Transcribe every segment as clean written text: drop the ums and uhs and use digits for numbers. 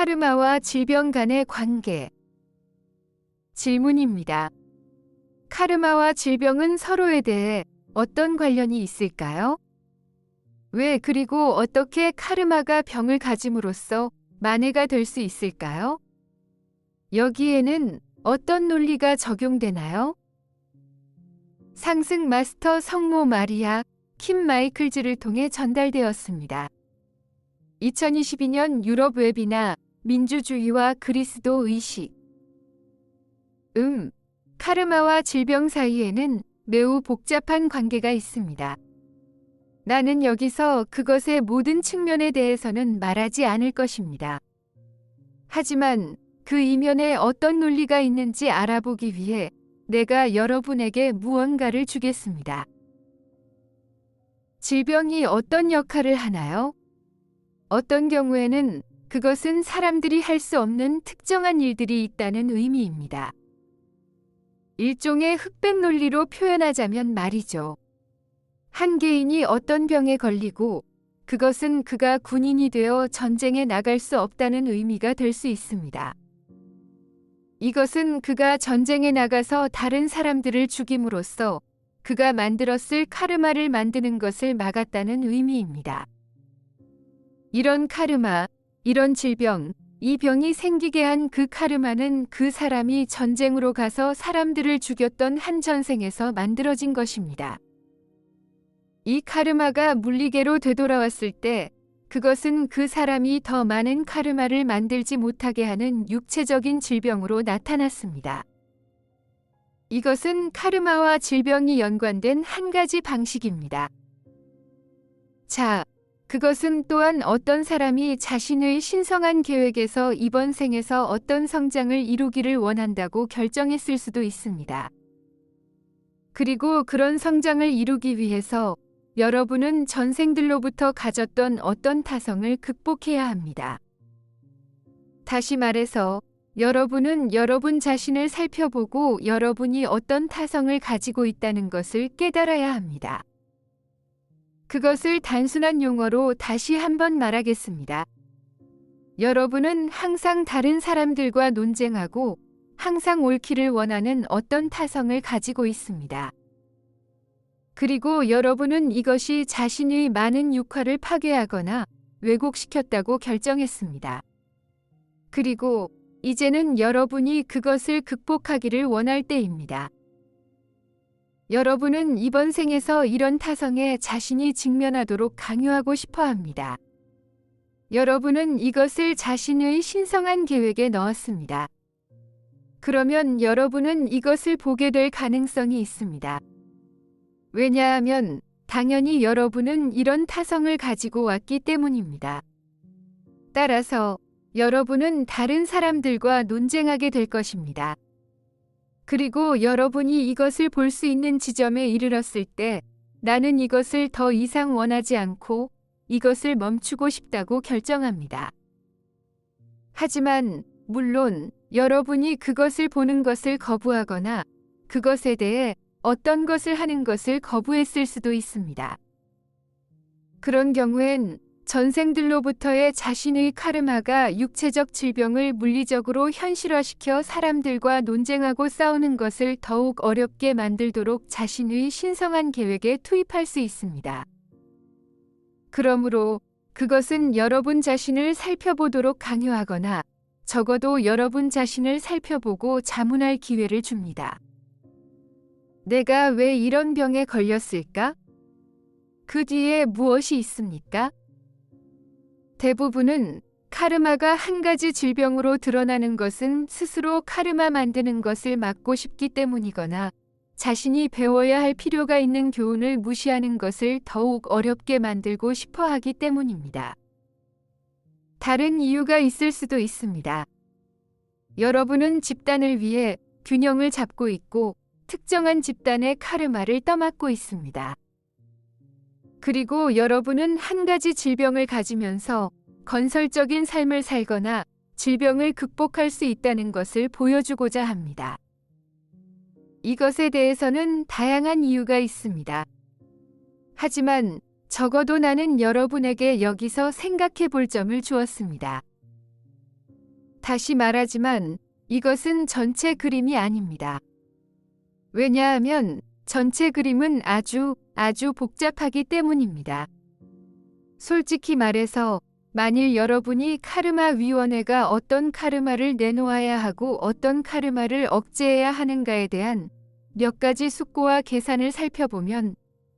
카르마와 질병 간의 관계. 질문입니다. 카르마와 질병은 서로에 대해 어떤 관련이 있을까요? 왜 그리고 어떻게 카르마가 병을 가짐으로써 만해가 될 수 있을까요? 여기에는 어떤 논리가 적용되나요? 상승 마스터 성모 마리아 킴 마이클즈를 통해 전달되었습니다. 2022년 유럽 웹이나 민주주의와 그리스도 의식. 카르마와 질병 사이에는 매우 복잡한 관계가 있습니다. 나는 여기서 그것의 모든 측면에 대해서는 말하지 않을 것입니다. 하지만 그 이면에 어떤 논리가 있는지 알아보기 위해 내가 여러분에게 무언가를 주겠습니다. 질병이 어떤 역할을 하나요? 어떤 경우에는 그것은 사람들이 할 수 없는 특정한 일들이 있다는 의미입니다. 일종의 흑백 논리로 표현하자면 말이죠. 한 개인이 어떤 병에 걸리고 그것은 그가 군인이 되어 전쟁에 나갈 수 없다는 의미가 될 수 있습니다. 이것은 그가 전쟁에 나가서 다른 사람들을 죽임으로써 그가 만들었을 카르마를 만드는 것을 막았다는 의미입니다. 이런 카르마, 이런 질병, 이 병이 생기게 한 그 카르마는 그 사람이 전쟁으로 가서 사람들을 죽였던 한 전생에서 만들어진 것입니다. 이 카르마가 물리계로 되돌아왔을 때 그것은 그 사람이 더 많은 카르마를 만들지 못하게 하는 육체적인 질병으로 나타났습니다. 이것은 카르마와 질병이 연관된 한 가지 방식입니다. 자, 그것은 또한 어떤 사람이 자신의 신성한 계획에서 이번 생에서 어떤 성장을 이루기를 원한다고 결정했을 수도 있습니다. 그리고 그런 성장을 이루기 위해서 여러분은 전생들로부터 가졌던 어떤 타성을 극복해야 합니다. 다시 말해서 여러분은 여러분 자신을 살펴보고 여러분이 어떤 타성을 가지고 있다는 것을 깨달아야 합니다. 그것을 단순한 용어로 다시 한번 말하겠습니다. 여러분은 항상 다른 사람들과 논쟁하고 항상 옳기를 원하는 어떤 타성을 가지고 있습니다. 그리고 여러분은 이것이 자신의 많은 육화를 파괴하거나 왜곡시켰다고 결정했습니다. 그리고 이제는 여러분이 그것을 극복하기를 원할 때입니다. 여러분은 이번 생에서 이런 타성에 자신이 직면하도록 강요하고 싶어 합니다. 여러분은 이것을 자신의 신성한 계획에 넣었습니다. 그러면 여러분은 이것을 보게 될 가능성이 있습니다. 왜냐하면 당연히 여러분은 이런 타성을 가지고 왔기 때문입니다. 따라서 여러분은 다른 사람들과 논쟁하게 될 것입니다. 그리고 여러분이 이것을 볼 수 있는 지점에 이르렀을 때 나는 이것을 더 이상 원하지 않고 이것을 멈추고 싶다고 결정합니다. 하지만 물론 여러분이 그것을 보는 것을 거부하거나 그것에 대해 어떤 것을 하는 것을 거부했을 수도 있습니다. 그런 경우엔 전생들로부터의 자신의 카르마가 육체적 질병을 물리적으로 현실화시켜 사람들과 논쟁하고 싸우는 것을 더욱 어렵게 만들도록 자신의 신성한 계획에 투입할 수 있습니다. 그러므로 그것은 여러분 자신을 살펴보도록 강요하거나 적어도 여러분 자신을 살펴보고 자문할 기회를 줍니다. 내가 왜 이런 병에 걸렸을까? 그 뒤에 무엇이 있습니까? 대부분은 카르마가 한 가지 질병으로 드러나는 것은 스스로 카르마 만드는 것을 막고 싶기 때문이거나 자신이 배워야 할 필요가 있는 교훈을 무시하는 것을 더욱 어렵게 만들고 싶어 하기 때문입니다. 다른 이유가 있을 수도 있습니다. 여러분은 집단을 위해 균형을 잡고 있고 특정한 집단의 카르마를 떠맡고 있습니다. 그리고 여러분은 한 가지 질병을 가지면서 건설적인 삶을 살거나 질병을 극복할 수 있다는 것을 보여주고자 합니다. 이것에 대해서는 다양한 이유가 있습니다. 하지만 적어도 나는 여러분에게 여기서 생각해 볼 점을 주었습니다. 다시 말하지만 이것은 전체 그림이 아닙니다. 왜냐하면 전체 그림은 아주 복잡하기 때문입니다. 솔직히 말해서 만일 여러분이 카르마 위원회가 어떤 카르마를 내놓아야 하고 어떤 카르마를 억제해야 하는가에 대한 몇 가지 숙고와 계산을 살펴보면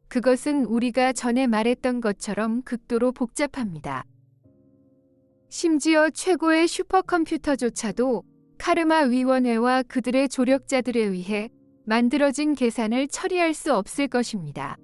그것은 우리가 전에 말했던 것처럼 극도로 복잡합니다. 심지어 최고의 슈퍼컴퓨터조차도 카르마 위원회와 그들의 조력자들에 의해 만들어진 계산을 처리할 수 없을 것입니다.